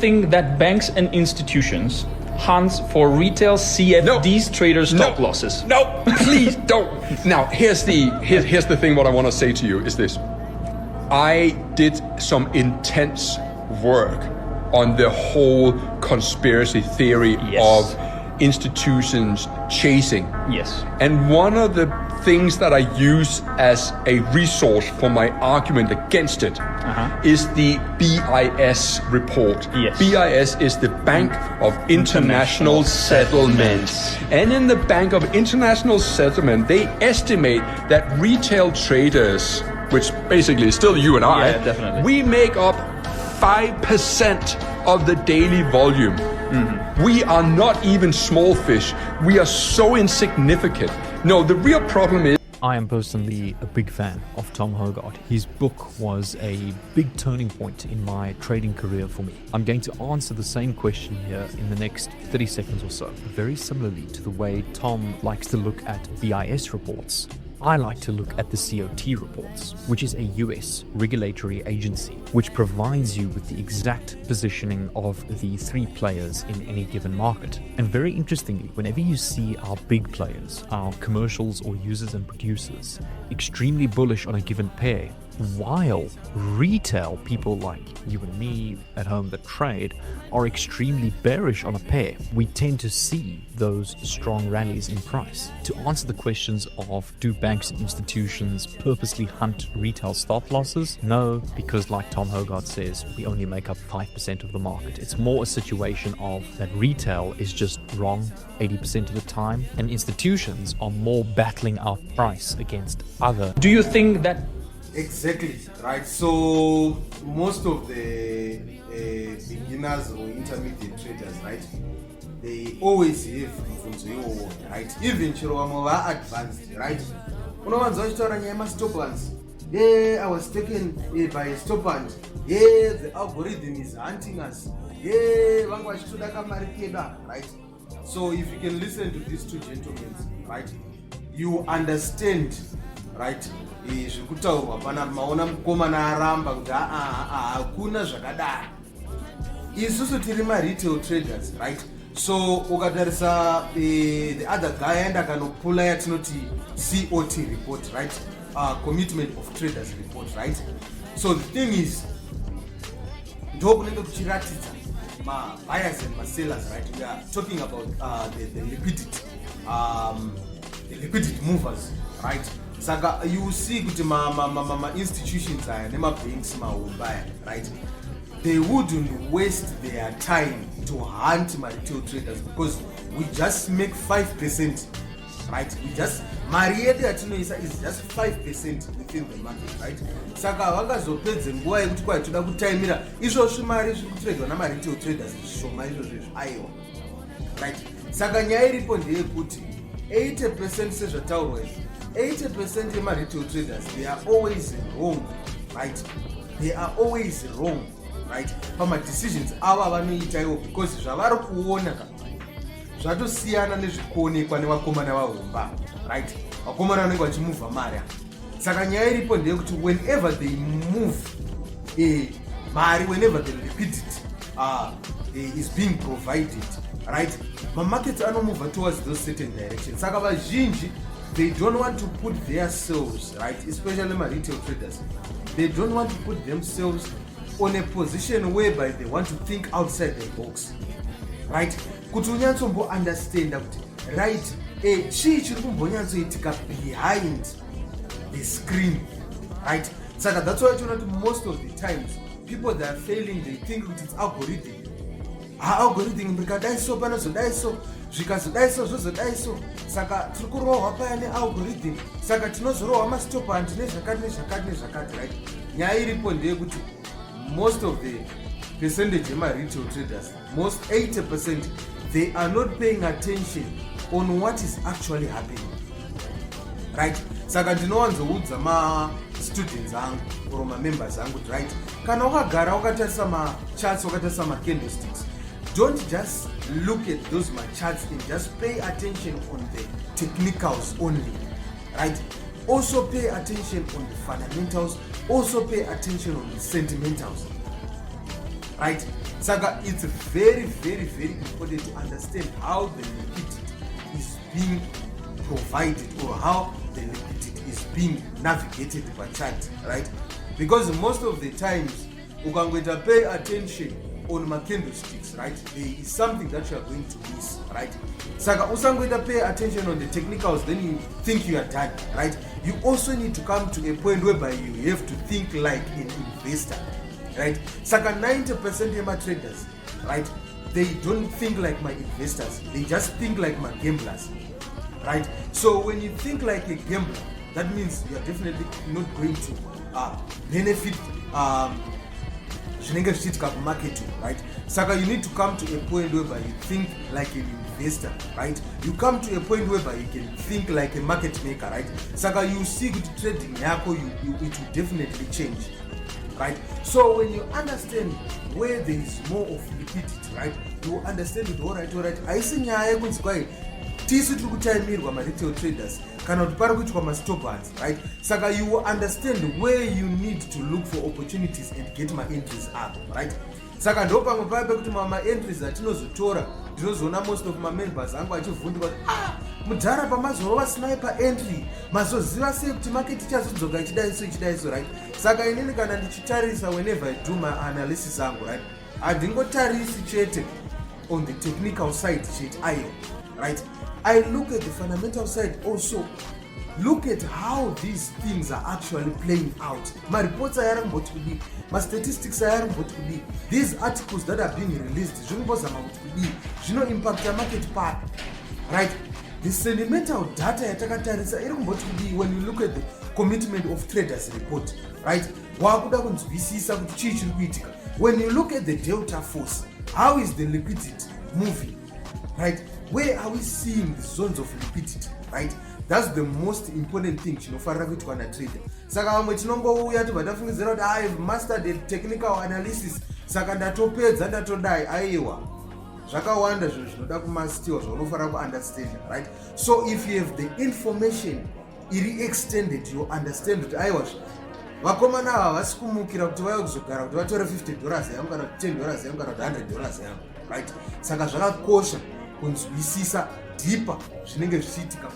think that banks and institutions hunt for retail CFDs traders stop losses? No, please don't. Now, here's the thing. What I want to say to you is this: I did some intense work on the whole conspiracy theory of institutions chasing. Yes. And one of the things that I use as a resource for my argument against it is the BIS report. Yes. BIS is the Bank of International Settlements. And in the Bank of International Settlement, they estimate that retail traders, which basically is still you and I, definitely, we make up 5% of the daily volume. We are not even small fish. We are so insignificant. No, the real problem is... I am personally a big fan of Tom Hogarth. His book was a big turning point in my trading career for me. I'm going to answer the same question here in the next 30 seconds or so. Very similarly to the way Tom likes to look at BIS reports, I like to look at the COT reports, which is a US regulatory agency, which provides you with the exact positioning of the three players in any given market. And very interestingly, whenever you see our big players, our commercials or users and producers, extremely bullish on a given pair, while retail people like you and me at home that trade are extremely bearish on a pair, we tend to see those strong rallies in price. To answer the questions of do banks and institutions purposely hunt retail stop losses? No, because like Tom Hogarth says, we only make up 5% of the market. It's more a situation of that retail is just wrong 80% of the time, and institutions are more battling out price against other. Do you think that... Exactly, right? So most of the beginners or intermediate traders, right, they always have influence, right? Even chirowamo are advanced, right? Stop lands. Yeah, I was taken by a stop land. Yeah, the algorithm is hunting us. Yeah, right? So if you can listen to these two gentlemen, right, you understand, right? Zvekutaurwa pana maona mukomana aramba kuti hakuna zvakadaro. Isusu tiri retail traders, right? So ukatarisa the other guy and akanopula yatinoti COT report, right? Commitment of traders report, right? So the thing is, ndokunenge kuchiratidza ma buyers and ma sellers, right? We are talking about the liquidity movers, right? Saka you see kuti ma institutions aya nema banks mahomba, right? They wouldn't waste their time to hunt my retail traders because we just make 5%, right? We just mari yedu yatinoisa is just 5% within the market, right? Saka vakazopedze nguva yekuti kwai toda kutaimira izvozvi mari zviri kutradwa nama retail traders zvishoma izvozvo aiwa, right? Saka nyaya iripo ndeyekuti 80% sezvataurwa izvi, 80% of my retail traders, they are always wrong, right? They are always wrong, right? For my decisions, because zvavari kuona zvatosiyana nezvikuonekwa nevakomana vahomba, right? Vakomana vanenge vachimuvha mari. Saka nyaya iripo ndeyekuti whenever they move mari, whenever the liquidity is being provided, right? My markets are not moving towards those certain directions. Saka vazhinji, they don't want to put themselves, right, especially my retail traders, they don't want to put themselves on a position whereby they want to think outside the box, right? Kuti unyatsombo understand that, right, chii chiri kumbonyatsoitika behind the screen, right? Saka that's why most of the times people that are failing, they think that it's algorithm. Algorithm brikadai so panozodai so zvikazodai so zvozodai so, saka tiri kurohwa paya nealgorithm, saka tinozorohwa mastop and nezvakati, right? Nyaya iripo ndeyekuti most of the percentage ema retail traders, most 80%, they are not paying attention on what is actually happening, right? Saka ndinowanzoudza ma students angu or ma members angu, right? Kana wakagara wakatarisa ma charts, wakatarisa ma candlesticks, don't just look at those my charts and just pay attention on the technicals only, right? Also pay attention on the fundamentals, also pay attention on the sentimentals, right? Saka, it's very, very, very important to understand how the liquidity is being provided or how the liquidity is being navigated by chart, right? Because most of the times, you can going to pay attention on my candlesticks, right? There is something that you are going to miss, right? Saka, also going to pay attention on the technicals, then you think you are done, right? You also need to come to a point whereby you have to think like an investor, right? Saka, 90% of my traders, right? They don't think like my investors. They just think like my gamblers, right? So when you think like a gambler, that means you are definitely not going to benefit market, right? Saka, you need to come to a point whereby you think like an investor, right? You come to a point whereby you can think like a market maker, right? Saka, you see good trading yako, it will definitely change, right? So when you understand where there is more of liquidity, right, you understand it. All right. Aisinyaya kunzi kwai tisu tiri kutaimirwa ma-retail traders kana kuti pari kuitwa ma-stop hands, right? Saka you will understand where you need to look for opportunities and get my entries up, right? Saka ndo pamwe paya pekuti ma-entries atinozotora ndinozoona most of ma-members angu achivhundika kuti mudhara pamazorova sniper entry mazoziva sei kuti market ichazodzoka ichidaiso, right? Saka inini kana ndichitarisa whenever I do my analysis angu, right, handingotarisi chete on the technical side chete ayo, right? I look at the fundamental side also. Look at how these things are actually playing out. My reports are my statistics are these articles that are being released, impact the market part, right? The sentimental data when you look at the commitment of traders report, right? When you look at the delta force, how is the liquidity moving, right? Where are we seeing the zones of liquidity, right? That's the most important thing chinofanira kuitwa na trader. Saka vamwe tinongouya tobva tafungidzira kuti I've mastered the technical analysis, saka ndatopedza ndatodai. Aiwa, zvakawanda zvinhu zvinoda kumastiwa zvaunofanira kuunderstand, right? So if you have the information iri extended, you understand kuti aiwa vakomana ava vasi kumukira kuti vauya kuzogara kuti vatore $50 yangu kana kuti $10 yangu kana kuti $100 yangu, right? Saka zvakakosha kunzwisisa deeper zvinenge zvichiitika.